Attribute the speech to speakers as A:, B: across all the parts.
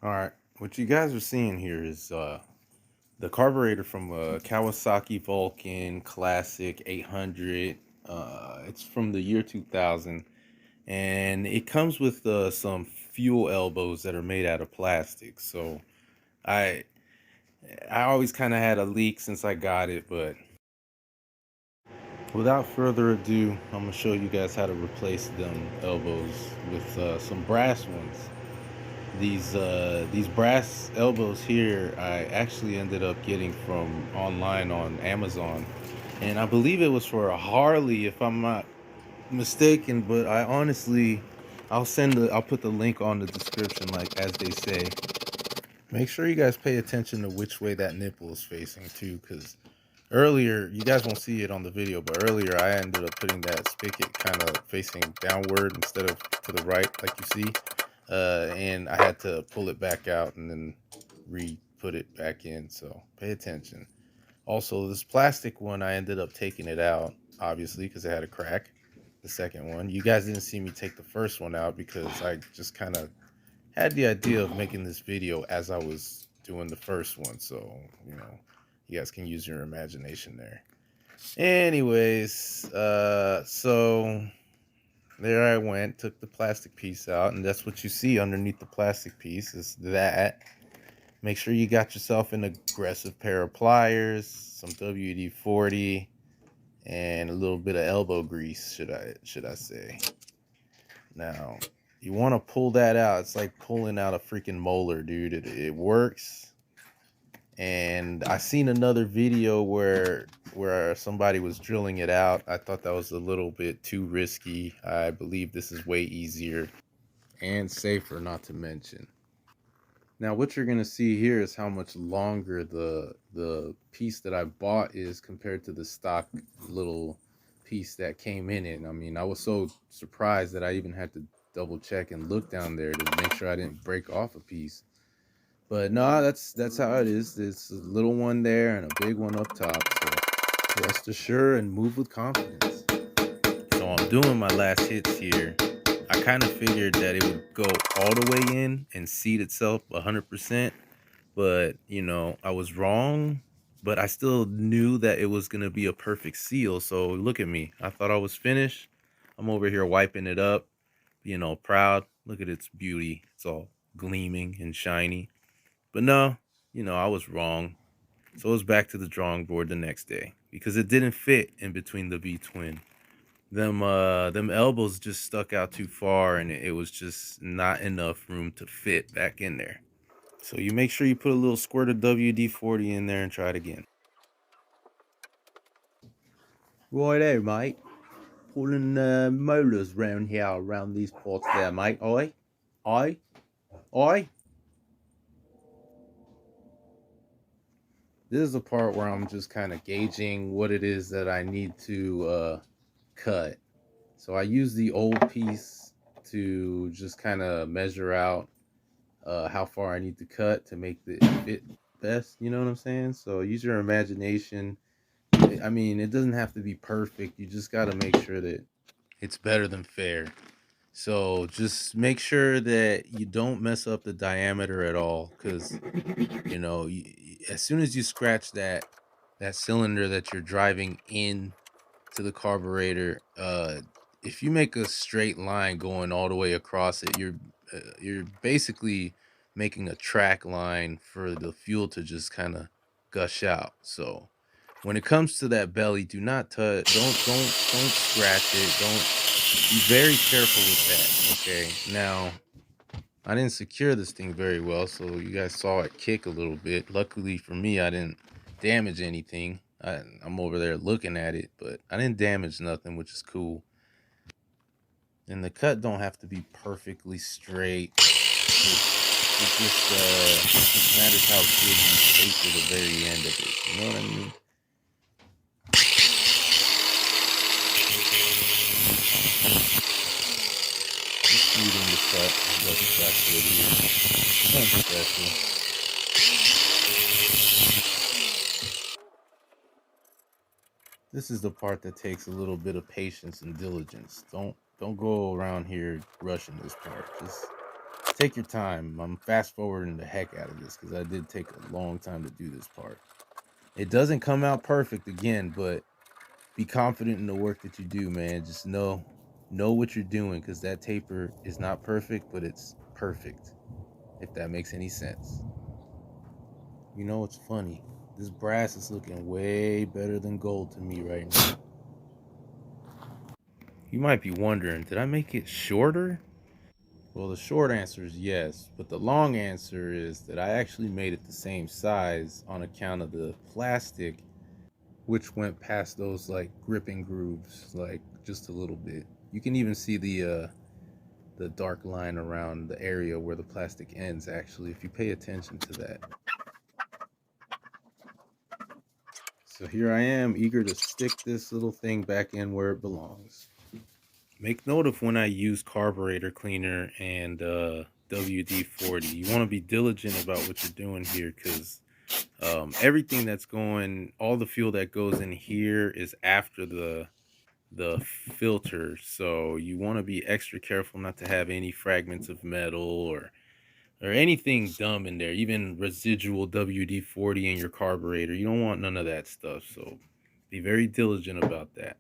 A: All right, what you guys are seeing here is the carburetor from Kawasaki Vulcan Classic 800. It's from the year 2000, and it comes with some fuel elbows that are made out of plastic. So I I always kind of had a leak since I got it, but without further ado, I'm gonna show you guys how to replace them elbows with some brass ones. These brass elbows here I actually ended up getting from online on Amazon, and I believe it was for a Harley if I'm not mistaken, but I honestly I'll put the link on the description, like as they say. Make sure you guys pay attention to which way that nipple is facing too, because earlier, you guys won't see it on the video, but earlier I ended up putting that spigot kind of facing downward instead of to the right, like you see. And I had to pull it back out and then re-put it back in, so pay attention. Also, this plastic one, I ended up taking it out, obviously, because it had a crack. The second one. You guys didn't see me take the first one out because I just kind of had the idea of making this video as I was doing the first one, so, you know, you guys can use your imagination there. Anyways, so there I went, took the plastic piece out, and that's what you see underneath the plastic piece is that. Make sure you got yourself an aggressive pair of pliers, some WD-40, and a little bit of elbow grease, should I say. Now, you want to pull that out. It's like pulling out a freaking molar, dude. It works. And I seen another video where somebody was drilling it out. I thought that was a little bit too risky. I believe this is way easier and safer, not to mention. Now what you're gonna see here is how much longer the piece that I bought is compared to the stock little piece that came in it. I mean, I was so surprised that I even had to double check and look down there to make sure I didn't break off a piece. But no, that's how it is. There's a little one there and a big one up top. So rest assured and move with confidence. So I'm doing my last hits here. I kind of figured that it would go all the way in and seat itself 100%, but you know, I was wrong, but I still knew that it was going to be a perfect seal. So look at me. I thought I was finished. I'm over here wiping it up, you know, proud. Look at its beauty. It's all gleaming and shiny. But no, you know, I was wrong. So it was back to the drawing board the next day because it didn't fit in between the V twin. Them elbows just stuck out too far and it was just not enough room to fit back in there. So you make sure you put a little squirt of WD-40 in there and try it again. Righto, mate. Pulling molars round here, around these parts there, mate. I. This is the part where I'm just kind of gauging what it is that I need to cut. So I use the old piece to just kind of measure out how far I need to cut to make it fit best. You know what I'm saying? So use your imagination. I mean, it doesn't have to be perfect. You just got to make sure that it's better than fair. So just make sure that you don't mess up the diameter at all, because you know, as soon as you scratch that cylinder that you're driving in to the carburetor, if you make a straight line going all the way across it, you're basically making a track line for the fuel to just kind of gush out. So when it comes to that belly, do not touch, don't scratch it. Don't be very careful with that. Okay. Now, I didn't secure this thing very well, so you guys saw it kick a little bit. Luckily for me, I didn't damage anything. I'm over there looking at it, but I didn't damage nothing, which is cool. And the cut don't have to be perfectly straight. It just matters how good you take to the very end of it. You know what I mean? Just feeding the cut. That's good here. Nothing special. This is the part that takes a little bit of patience and diligence. Don't go around here rushing this part. Just Take your time. I'm fast forwarding the heck out of this because I did take a long time to do this part. It doesn't come out perfect again, but be confident in the work that you do, man. Just know what you're doing, because that taper is not perfect, but it's perfect, if that makes any sense. You know, it's funny. This brass is looking way better than gold to me right now. You might be wondering, did I make it shorter? Well, the short answer is yes, but the long answer is that I actually made it the same size on account of the plastic, which went past those like gripping grooves, like just a little bit. You can even see the dark line around the area where the plastic ends, actually, if you pay attention to that. So here I am, eager to stick this little thing back in where it belongs. Make note of when I use carburetor cleaner and WD-40. You want to be diligent about what you're doing here, because everything that's going, all the fuel that goes in here is after the filter. So you want to be extra careful not to have any fragments of metal or anything dumb in there, even residual WD-40 in your carburetor. You don't want none of that stuff. So be very diligent about that.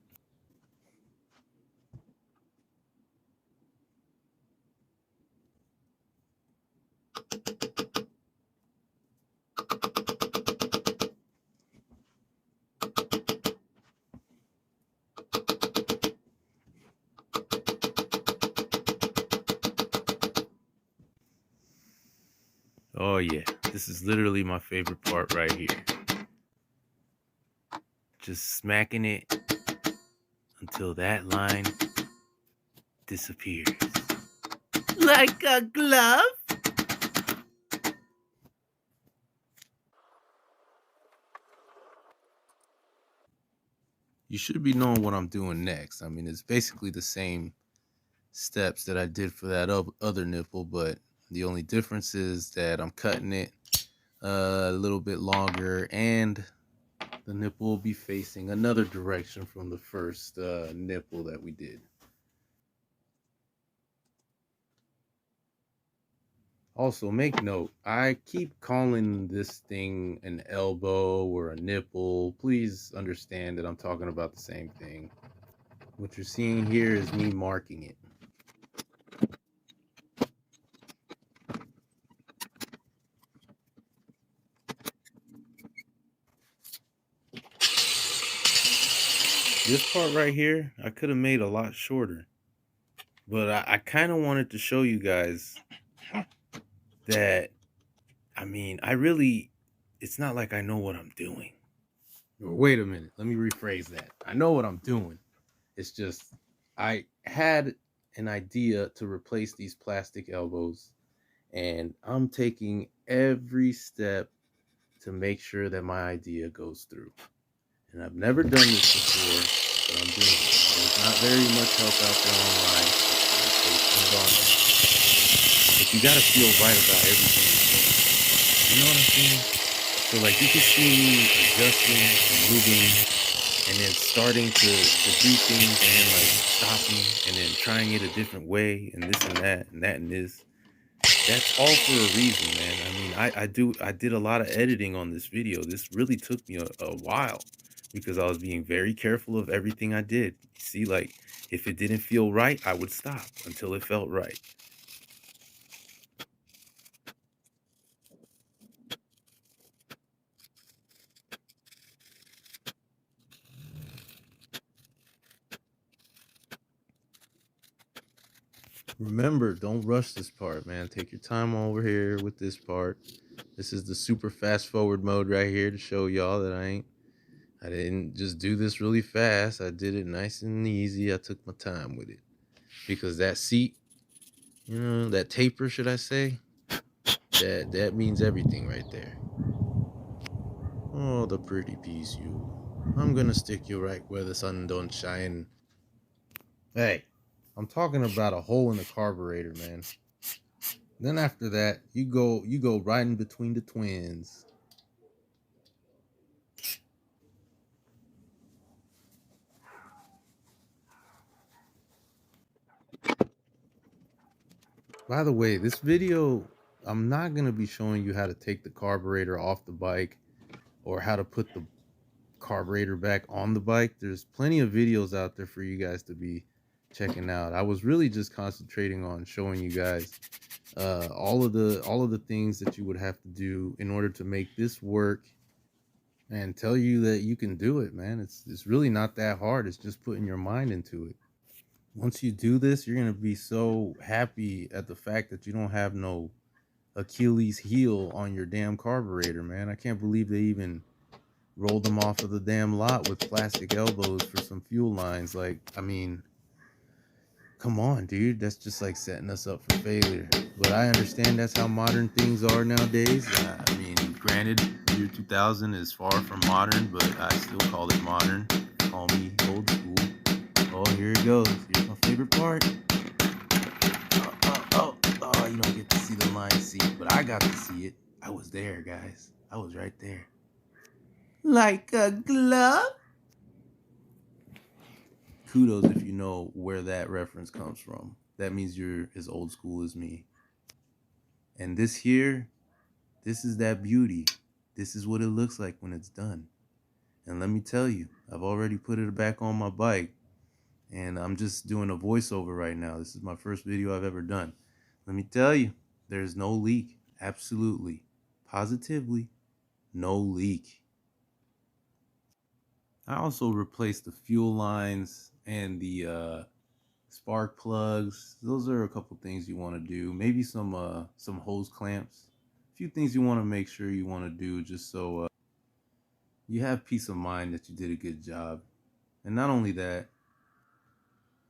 A: Oh yeah, this is literally my favorite part right here. Just smacking it until that line disappears. Like a glove? You should be knowing what I'm doing next. I mean, it's basically the same steps that I did for that other nipple, but the only difference is that I'm cutting it a little bit longer, and the nipple will be facing another direction from the first nipple that we did. Also, make note, I keep calling this thing an elbow or a nipple. Please understand that I'm talking about the same thing. What you're seeing here is me marking it. This part right here, I could have made a lot shorter. But I kind of wanted to show you guys that, I mean, it's not like I know what I'm doing. Wait a minute, let me rephrase that. I know what I'm doing. It's just, I had an idea to replace these plastic elbows, and I'm taking every step to make sure that my idea goes through. And I've never done this before, but I'm doing it. There's not very much help out there online. But you gotta feel right about everything you're doing. You know what I'm saying? So like you can see me adjusting and moving, and then starting to do things, and then like stopping and then trying it a different way, and this and that and that and this. That's all for a reason, man. I mean, I did a lot of editing on this video. This really took me a while, because I was being very careful of everything I did. You see, like if it didn't feel right, I would stop until it felt right. Remember, don't rush this part, man. Take your time over here with this part. This is the super fast forward mode right here to show y'all that I didn't just do this really fast. I did it nice and easy. I took my time with it, because that seat, you know, that taper, should I say, that means everything right there. Oh, the pretty piece, you. I'm gonna stick you right where the sun don't shine. Hey, I'm talking about a hole in the carburetor, man. Then after that, you go right in between the twins. By the way, this video, I'm not going to be showing you how to take the carburetor off the bike or how to put the carburetor back on the bike. There's plenty of videos out there for you guys to be checking out. I was really just concentrating on showing you guys all of the things that you would have to do in order to make this work, and tell you that you can do it, man. It's really not that hard. It's just putting your mind into it. Once you do this, you're gonna be so happy at the fact that you don't have no Achilles heel on your damn carburetor, man. I can't believe they even rolled them off of the damn lot with plastic elbows for some fuel lines. Like, I mean, come on, dude. That's just like setting us up for failure. But I understand that's how modern things are nowadays. I mean, granted, year 2000 is far from modern, but I still call it modern. Call me old school. Oh, here it goes. Here's my favorite part. Oh, you don't get to see the line seat, but I got to see it. I was there, guys. I was right there. Like a glove? Kudos if you know where that reference comes from. That means you're as old school as me. And this here, this is that beauty. This is what it looks like when it's done. And let me tell you, I've already put it back on my bike, and I'm just doing a voiceover right now. This is my first video I've ever done. Let me tell you, there's no leak. Absolutely, positively, no leak. I also replaced the fuel lines and the spark plugs. Those are a couple things you want to do. Maybe some hose clamps. A few things you want to make sure you want to do, just so you have peace of mind that you did a good job. And not only that,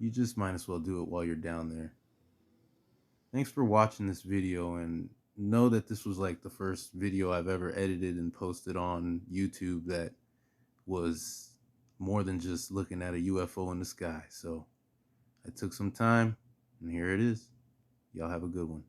A: you just might as well do it while you're down there. Thanks for watching this video, and know that this was like the first video I've ever edited and posted on YouTube that was more than just looking at a UFO in the sky. So I took some time, and here it is. Y'all have a good one.